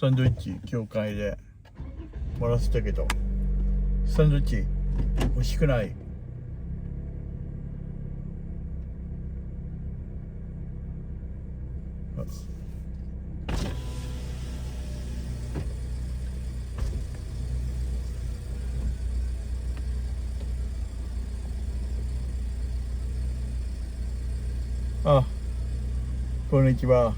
サンドイッチ教会でもらってたけど、サンドイッチ美味しくない。あ、こんにちは。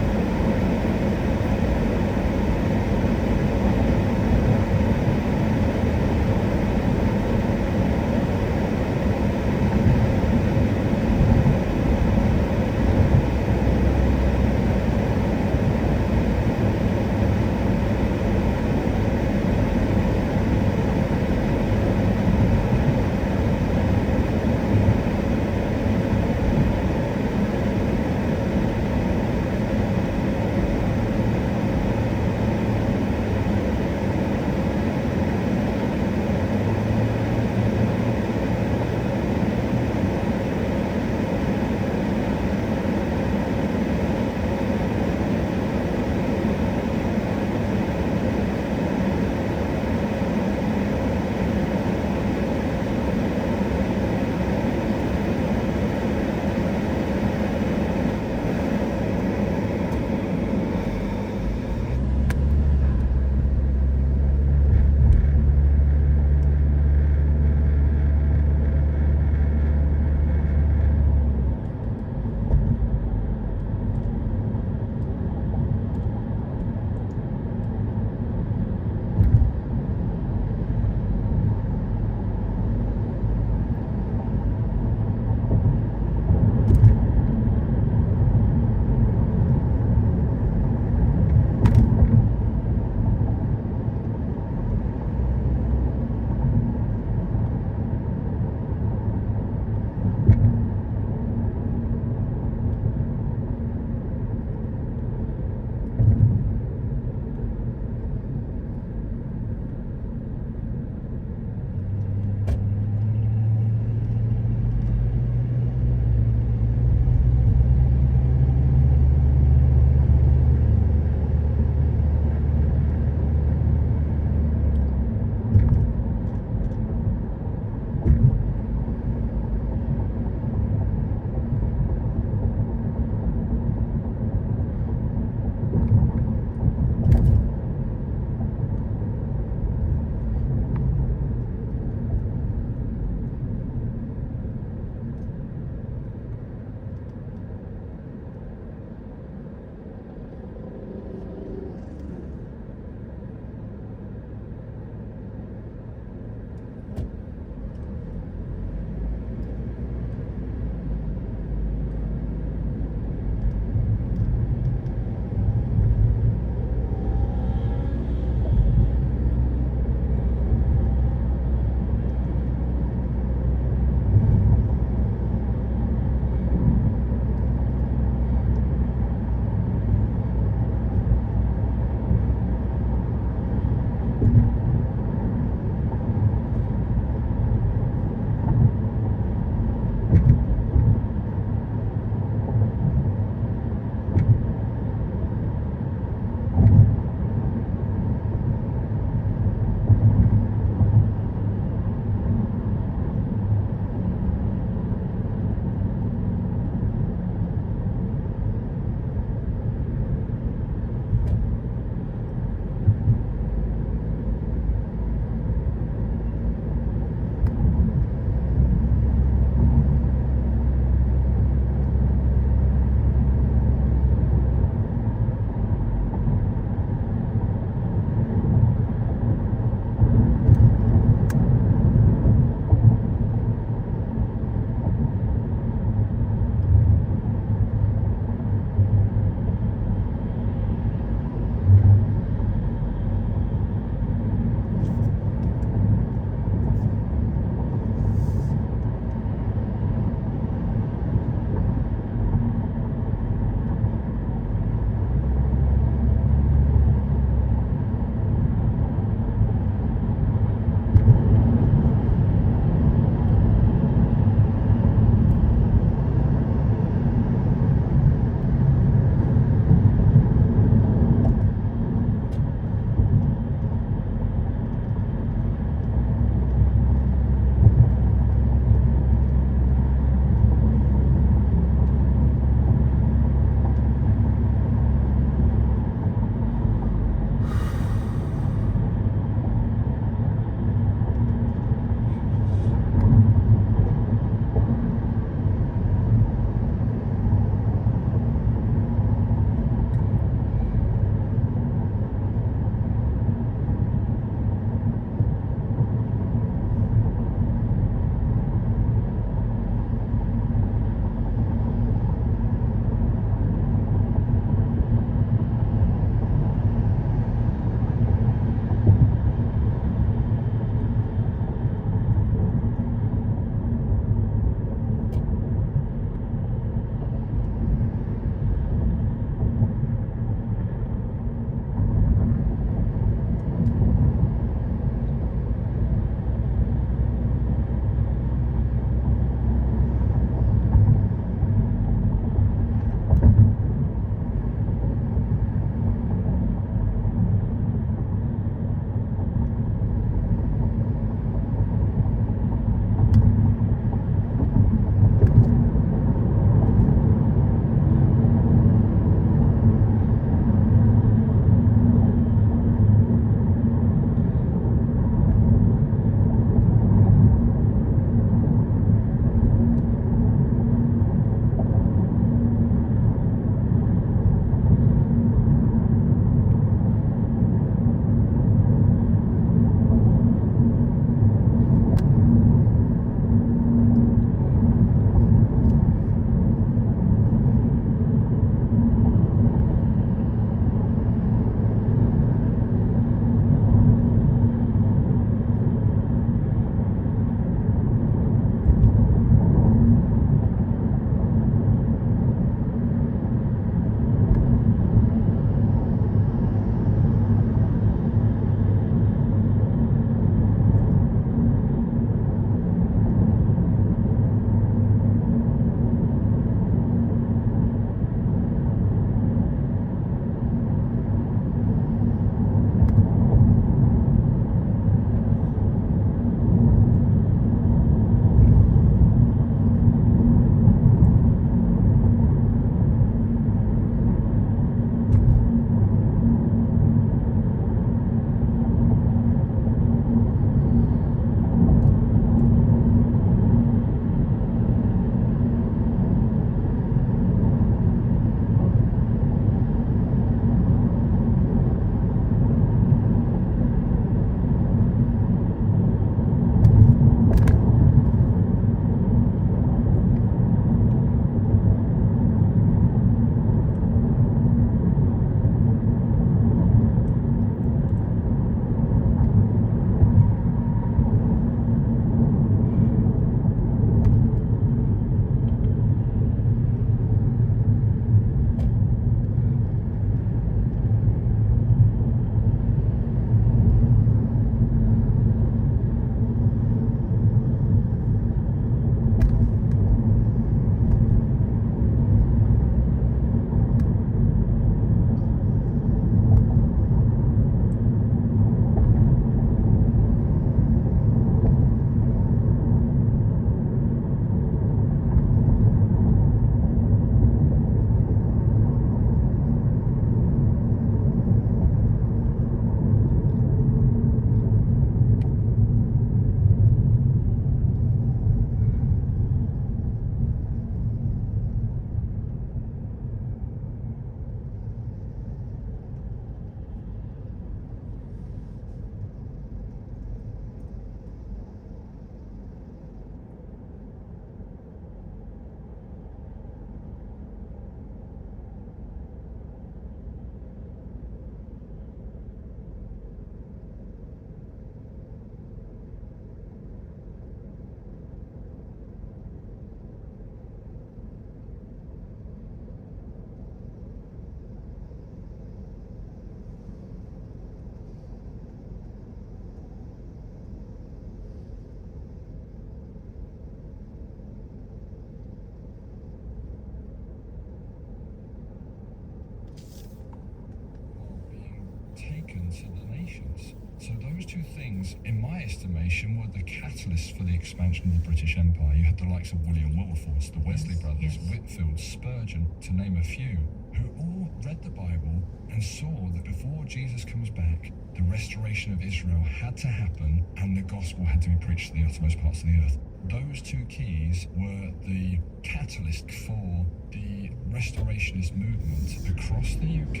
nations. So those two things, in my estimation, were the catalyst for the expansion of the British Empire. You had the likes of William Wilberforce, the Wesley brothers, Whitfield, Spurgeon, to name a few, who all read the Bible and saw that before Jesus comes back, the restoration of Israel had to happen and the gospel had to be preached to the uttermost parts of the earth. Those two keys were the catalyst for the restorationist movement across the UK,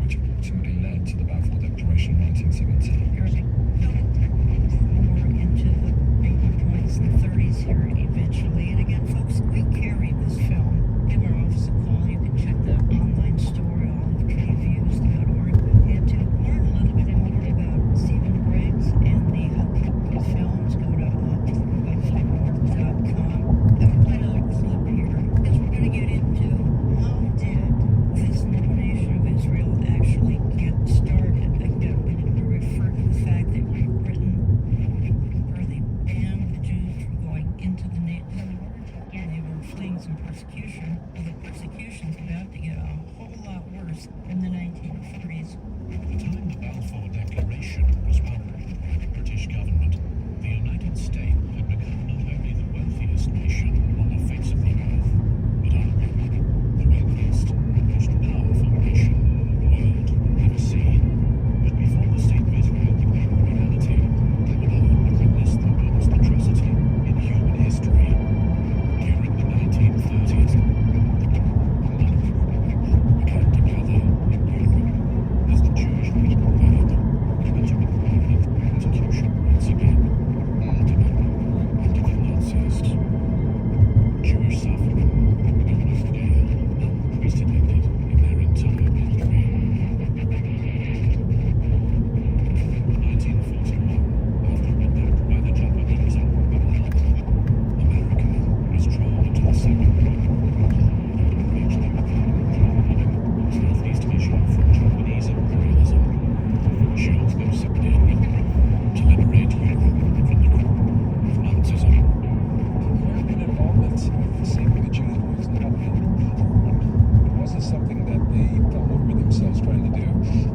which ultimately led to the Balfour Declaration of 1917. More into the breaking points in the 30s here eventually. And again, folks, we carry this film. Give our office a call. You can check the online store, olivetreviews.org. And to learn a little bit more about Stephen Briggs and the Huckabee films, go to website.com. I'm going to play another clip here because we're going to get into how did this new nation of Israel actually get started. Again, we refer to the fact that Britain, where they banned the Jews from going into the nation, and they were fleeing some persecution. Well, the persecution's about to get a whole lot worse in the 1930s. At the time the Balfour Declaration was published by the British government, the United States had become not only the wealthiest nation on the face of the earth, but arguably the wealthiest, most powerful nation the world ever seen. But before the state of Israel became a reality, the world witnessed the worst atrocity in human history. During the 1930s, came together in Europe as the Jewish people led into violent persecution once again, ultimately under the Nazis. Jewish suffering, on a scale unprecedented in their entire history. 1941, after an attack by the Japanese on Pearl Harbor, America was drawn into the Second World War and waged the Southeast Asia from Japanese imperialism. She also submitted to liberate Europe from the grip of Nazism. American involvement in saving the Jews was not an It wasn't something that they fell over themselves trying to do.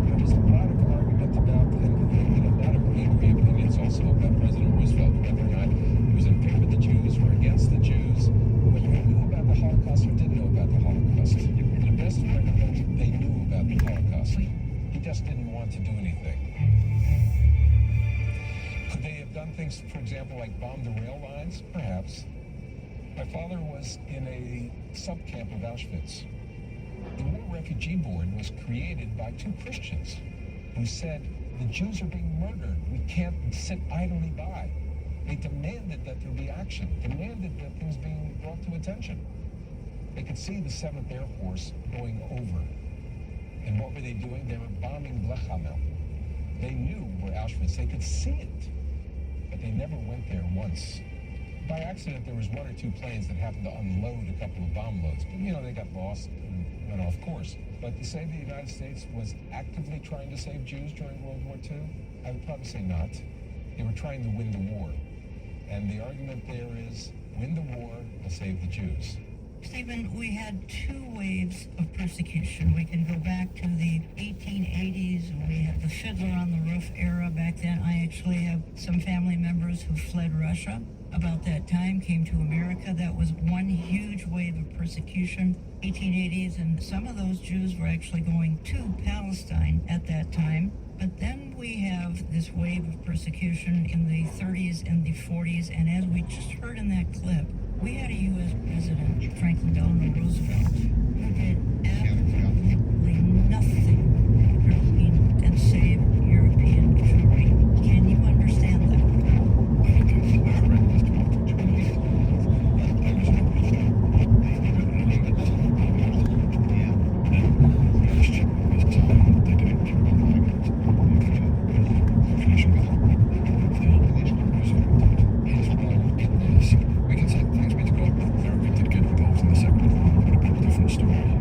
There was a lot of argument about, and a lot of angry opinions also about President Roosevelt, whether or not he was in favor of the Jews or against the Jews, whether he knew about the Holocaust or didn't know about the Holocaust. To the best of my knowledge, they knew about the Holocaust. He just didn't want to do anything. Could they have done things, for example, like bomb the rail lines? Perhaps. My father was in a sub-camp of Auschwitz. The War Refugee Board was created by two Christians who said, the Jews are being murdered. We can't sit idly by. They demanded that there be action, demanded that things being brought to attention. They could see the 7th Air Force going over. And what were they doing? They were bombing Blechhamel. They knew where Auschwitz, they could see it, but they never went there once. By accident, there was one or two planes that happened to unload a couple of bomb loads, but they got lost and went off course. But to say the United States was actively trying to save Jews during World War II, I would probably say not. They were trying to win the war. And the argument there is, win the war and save the Jews. Stephen, we had two waves of persecution. We can go back to the 1880s, and we had the Fiddler on the Roof era back then. I actually have some family members who fled Russia about that time, came to America. That was one huge wave of persecution, 1880s, and some of those Jews were actually going to Palestine at that time. But then we have this wave of persecution in the 30s and the 40s, and as we just heard in that clip, we had a U.S. President, Franklin Delano Roosevelt, who did absolutely nothing and save European Jewry. Can you understand that? We can say thanks be to God, America did get involved in the Second World War, but a different story.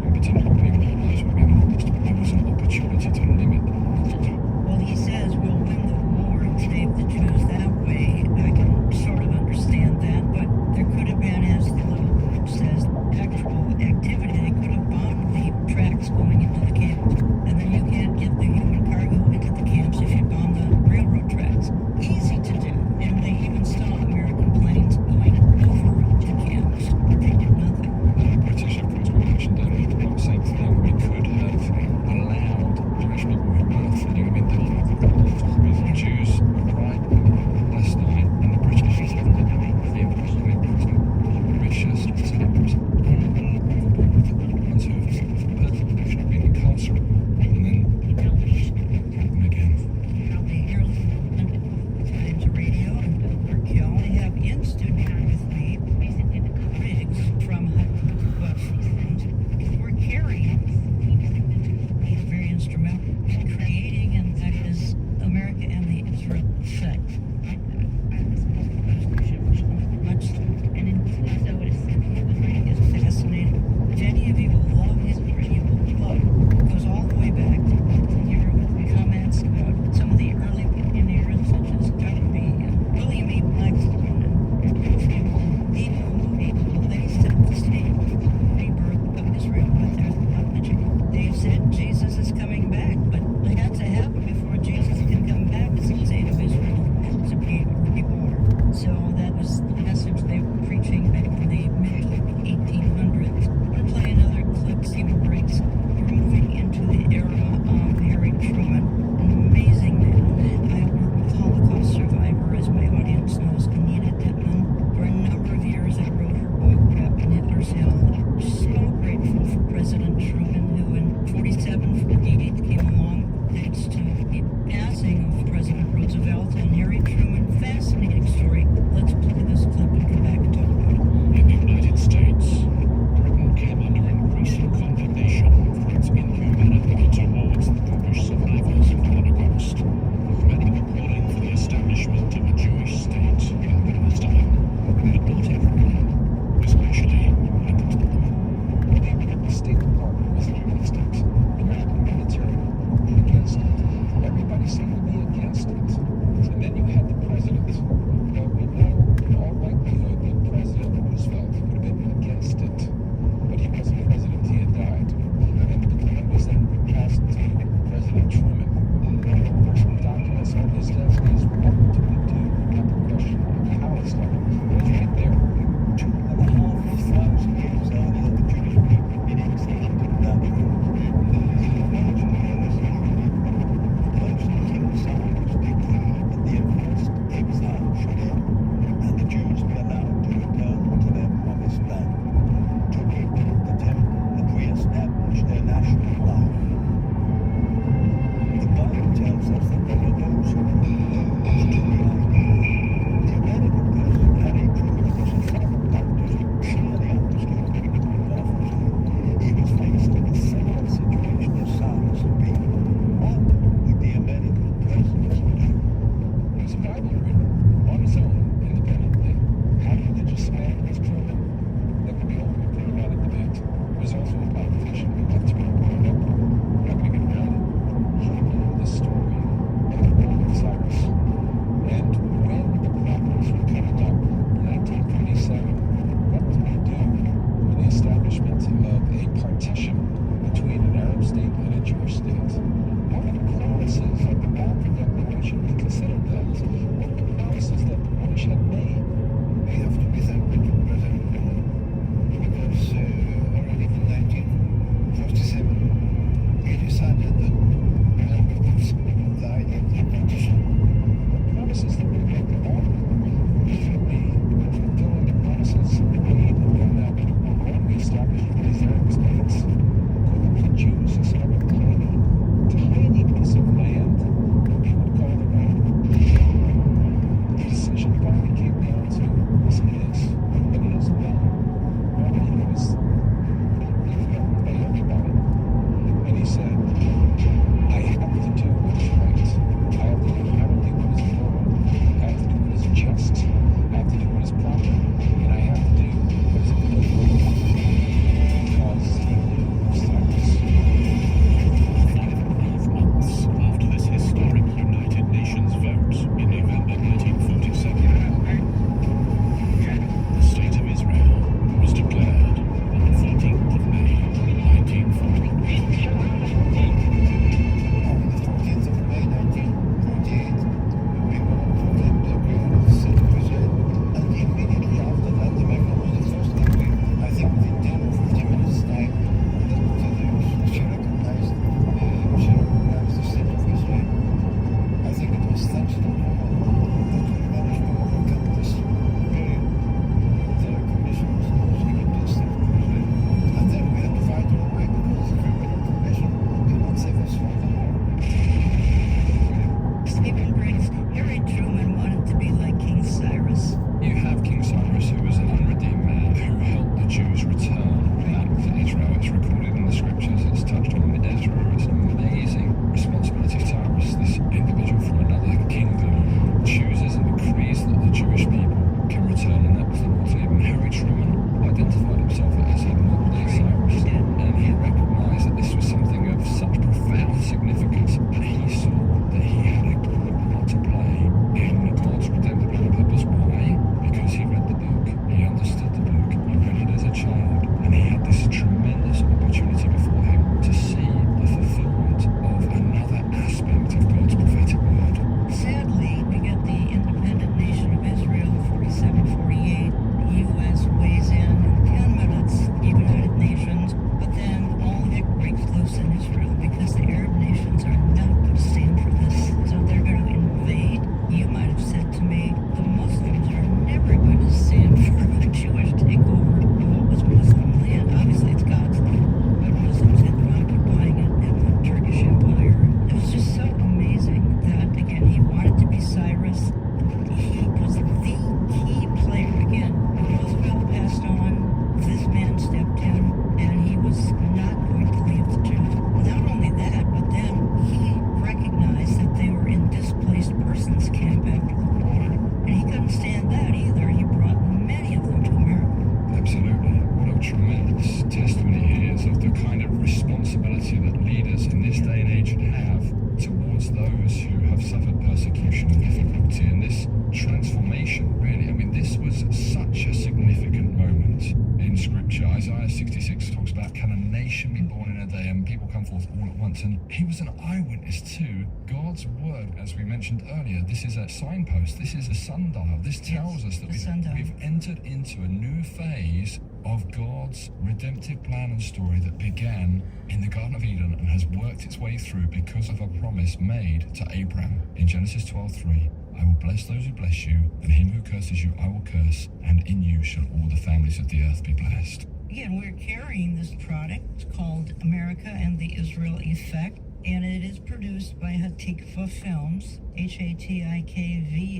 tremendous testimony here is of the kind of responsibility that leaders in this day and age have towards those who have suffered persecution and difficulty. And this transformation, really, I mean, this was such a significant moment in Scripture. Isaiah 66 talks about, can a nation be born in a day, and people come forth all at once. And he was an eyewitness to God's word, as we mentioned earlier. This is a signpost. This is a sundial. This tells us that we've entered into a new phase of God's redemptive plan and story that began in the Garden of Eden and has worked its way through because of a promise made to Abraham in Genesis 12:3. I will bless those who bless you, and him who curses you I will curse, and in you shall all the families of the earth be blessed. Again, we're carrying this product. It's called America and the Israel Effect, and it is produced by Hatikva Films, HATIKVAH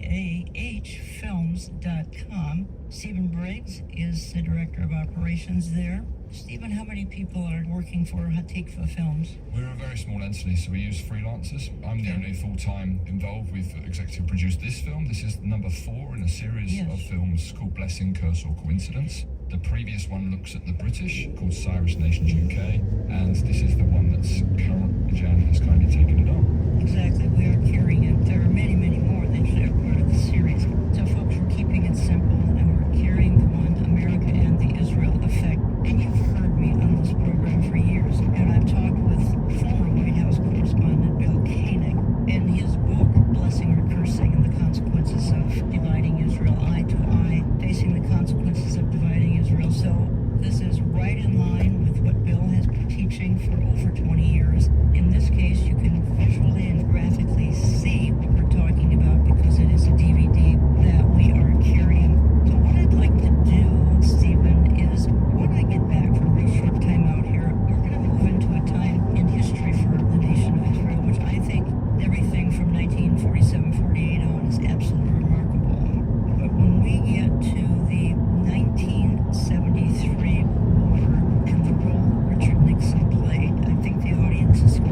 Films.com. Stephen Briggs is the Director of Operations there. Stephen, how many people are working for Hatikva Films? We're a very small entity, so we use freelancers. I'm the only full-time involved. We've executive produced this film. This is number 4 in a series of films called Blessing, Curse or Coincidence. The previous one looks at the British, called Cyrus Nations UK, and this is the one that's current. Jan has kindly taken it on. Exactly, we are carrying it. There are many, many more that are part of the series. So folks, we're keeping it simple, and we're carrying the one, America and the Israel Effect. And you've heard me on this program for years, and I've talked with former White House correspondent Bill Koenig, and his book, Blessing or Cursing, and the Consequences of Dividing Israel Eye to Eye, Facing the Consequences of Dividing Israel. So this is right in line with what Bill has been teaching for over 20 years. In this case, you can visually and graphically see what we're talking about because it is a DVD that we are carrying. So what I'd like to do, Stephen, is when I get back from a real short time out here, we're going to move into a time in history for the nation of Israel, which I think everything from 1947-48 on is absolutely remarkable. But when we get to the 1973 war and the role Richard Nixon played, I think the audience is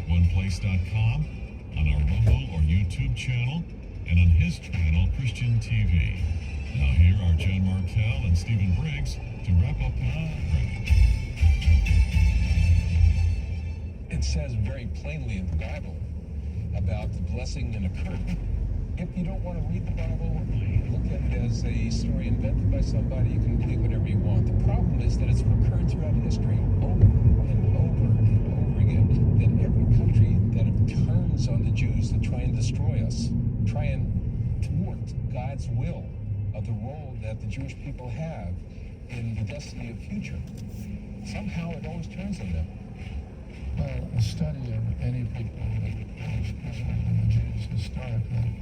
at oneplace.com, on our Rumble or YouTube channel, and on his channel, Christian TV. Now here are Jen Martell and Stephen Briggs to wrap up the program. It says very plainly in the Bible about the blessing and a curse. If you don't want to read the Bible, look at it as a story invented by somebody. You can believe whatever you want. The problem is that it's recurred throughout history over and over and over again, that every country that turns on the Jews to try and destroy us, try and thwart God's will of the role that the Jewish people have in the destiny of the future, somehow it always turns on them. Well, a study of any people, especially the Jews historically,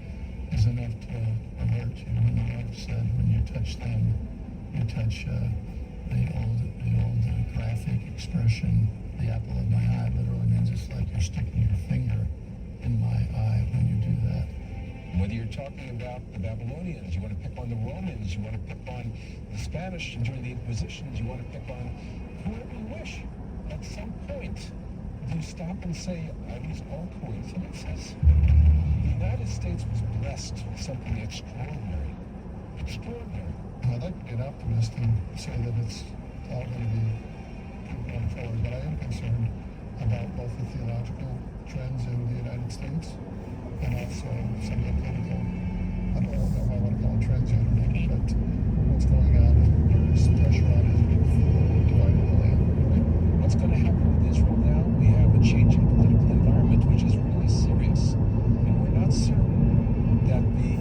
is enough to alert you. When the Lord said, when you touch them, you touch the old graphic expression, the apple of my eye, literally means it's like you're sticking your finger in my eye when you do that. Whether you're talking about the Babylonians, you want to pick on the Romans, you want to pick on the Spanish during the Inquisitions, you want to pick on whoever you wish. At some point, do you stop and say, are these all coincidences? The United States was blessed with something extraordinary. Extraordinary. I'd like to be an optimist and say that it's all going to be going forward, but I am concerned about both the theological trends in the United States and also some of the political, I don't know if I want to call it trends yet or not, but what's going on, there's pressure on Israel for dividing the land. What's going to happen with Israel now? We have a changing political environment, which is really serious. And we're not certain that the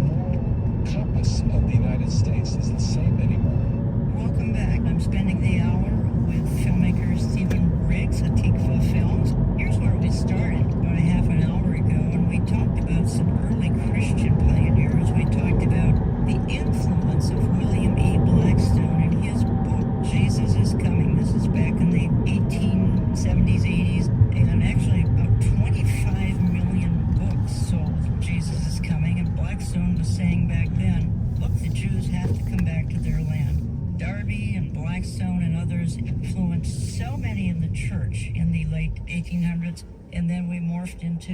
moral compass of the United States is the same anymore. Welcome back. I'm spending the hour with filmmaker Stephen Briggs at Tikva Films. Here's where we started about a half an hour ago, and we talked about some early Christian pioneers. We talked about the influence of William E. Blackstone and his book, Jesus is Coming. This is back in the 1870s, 80s, and actually about 25 million books sold. Jesus is Coming, and Blackstone was saying back then, look, the Jews have to come back to their land. Darby and Blackstone and others influenced so many in the church in the late 1800s, and then we morphed into